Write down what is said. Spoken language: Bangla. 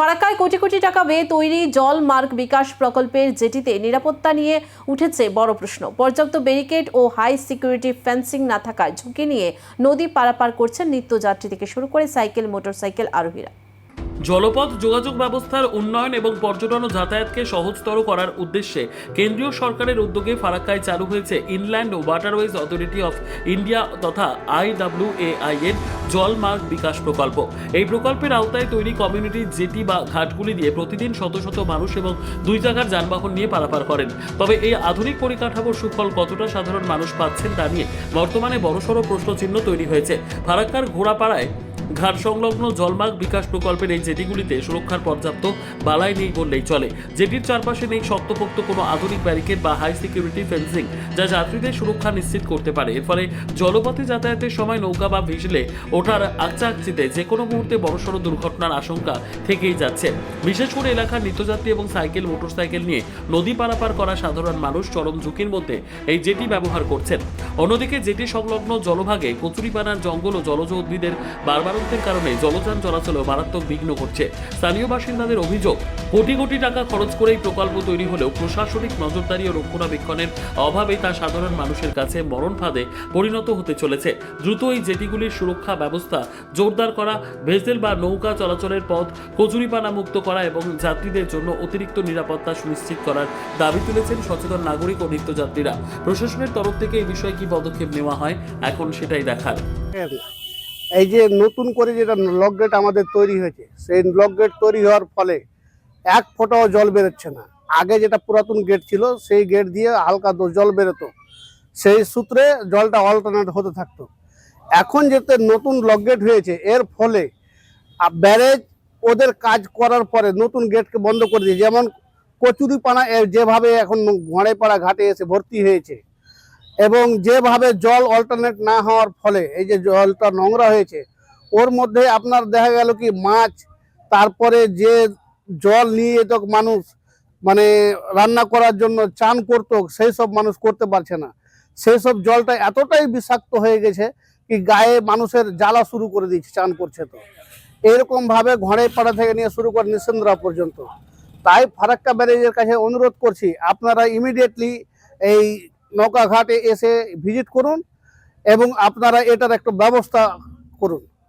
ফারাক্কায় কোটি কোটি টাকা ব্যয়ে তৈরি জল মার্গ বিকাশ প্রকল্পের জেটিতে নিরাপত্তা নিয়ে উঠেছে বড় প্রশ্ন। পর্যাপ্ত ব্যারিকেড ও হাই সিকিউরিটি ফেন্সিং না থাকায় ঝুঁকি নিয়ে নদী পারাপার করছেন নিত্যযাত্রী থেকে শুরু করে সাইকেল মোটরসাইকেল আরোহীরা। জলপথ যোগাযোগ ব্যবস্থার উন্নয়ন এবং পর্যটন ও যাতায়াতকে সহজতর করার উদ্দেশ্যে কেন্দ্রীয় সরকারের উদ্যোগে ফারাক্কায় চালু হয়েছে inland waterways authority of India তথা IWAI এর জল মার্গ বিকাশ প্রকল্প। এই প্রকল্পের আওতায় তৈরি কমিউনিটি জেটি বা ঘাটগুলি দিয়ে প্রতিদিন শত শত মানুষ এবং দুই চাকার যানবাহন নিয়ে পারাপার করেন। তবে এই আধুনিক পরিকাঠামোর সুফল কতটা সাধারণ মানুষ পাচ্ছেন তা নিয়ে বর্তমানে বড়সড় প্রশ্নচিহ্ন তৈরি হয়েছে। ফারাক্কার ঘোড়াপাড়ায় ঘাট সংলগ্ন জলমার্গ বিকাশ প্রকল্পের এই জেটিগুলিতে সুরক্ষার পর্যাপ্ত বালাই নেই বললেই চলে। জেটির চারপাশে নেই শক্তপোক্ত কোনো আধুনিক ব্যারিকেড বা হাই সিকিউরিটি ফেন্সিং যা যাত্রীদের সুরক্ষা নিশ্চিত করতে পারে। এর ফলে জলপথে যাতায়াতের সময় নৌকা বা ভিসলে ওঠার আকচাকচিতে যে কোনো মুহূর্তে বড়সড় দুর্ঘটনার আশঙ্কা থেকেই যাচ্ছে। বিশেষ করে এলাকার নিত্যযাত্রী এবং সাইকেল মোটরসাইকেল নিয়ে নদী পারাপার করা সাধারণ মানুষ চরম ঝুঁকির মধ্যে এই জেটি ব্যবহার করছেন। অন্যদিকে জেটি সংলগ্ন জলভাগে কচুরিপানার জঙ্গল ও জলজ উদ্ভিদের বারবার কারণে জলযান চলাচলে মারাত্মক বিঘ্ন ঘটছে। স্থানীয় বাসিন্দাদের অভিযোগ, কোটি কোটি টাকা খরচ করে এই প্রকল্প তৈরি হলেও প্রশাসনিক নজরদারি ও রক্ষণাবেক্ষণের অভাবে তা সাধারণ মানুষের কাছে মরণ ফাঁদে পরিণত হতে চলেছে। দ্রুত এই জেটিগুলির সুরক্ষা ব্যবস্থা জোরদার করা, ভেসেল বা নৌকা চলাচলের পথ কচুরিপানা মুক্ত করা এবং যাত্রীদের জন্য অতিরিক্ত নিরাপত্তা সুনিশ্চিত করার দাবি তুলেছেন সচেতন নাগরিক ও নিত্যযাত্রীরা। প্রশাসনের তরফ থেকে এই বিষয়ে কি পদক্ষেপ নেওয়া হয় এখন সেটাই দেখার। এই যে নতুন করে যেটা লক গেট আমাদের তৈরি হয়েছে, সেই লক গেট তৈরি হওয়ার ফলে এক ফোঁটাও জল বেরোচ্ছে না। আগে যেটা পুরাতন গেট ছিল সেই গেট দিয়ে হালকা জল বেরোতো, সেই সূত্রে জলটা অল্টারনেট হতে থাকতো। এখন যেতে নতুন লক গেট হয়েছে এর ফলে ব্যারেজ ওদের কাজ করার পরে নতুন গেটকে বন্ধ করে দিয়েছে। যেমন কচুরিপানা যেভাবে এখন ঘোড়াপাড়া ঘাটে এসে ভর্তি হয়েছে এবং যেভাবে জল অল্টারনেট না হওয়ার ফলে এই যে জলটা নোংরা হয়েছে, ওর মধ্যে আপনার দেখা গেল কি মাছ, তারপরে যে জল নিয়ে যেত মানুষ মানে রান্না করার জন্য চান করতো, সেই সব মানুষ করতে পারছে না। সেই সব জলটা এতটাই বিষাক্ত হয়ে গেছে কি গায়ে মানুষের জ্বালা শুরু করে দিয়েছে চান করছে। তো এরকমভাবে ঘোড়াপাড়া থেকে নিয়ে শুরু করে নিসেন্দ্রা পর্যন্ত। তাই ফারাক্কা ব্যারেজের কাছে অনুরোধ করছি, আপনারা ইমিডিয়েটলি এই নৌকা ঘাটে এসে ভিজিট করুন এবং আপনারা এটার একটা ব্যবস্থা করুন।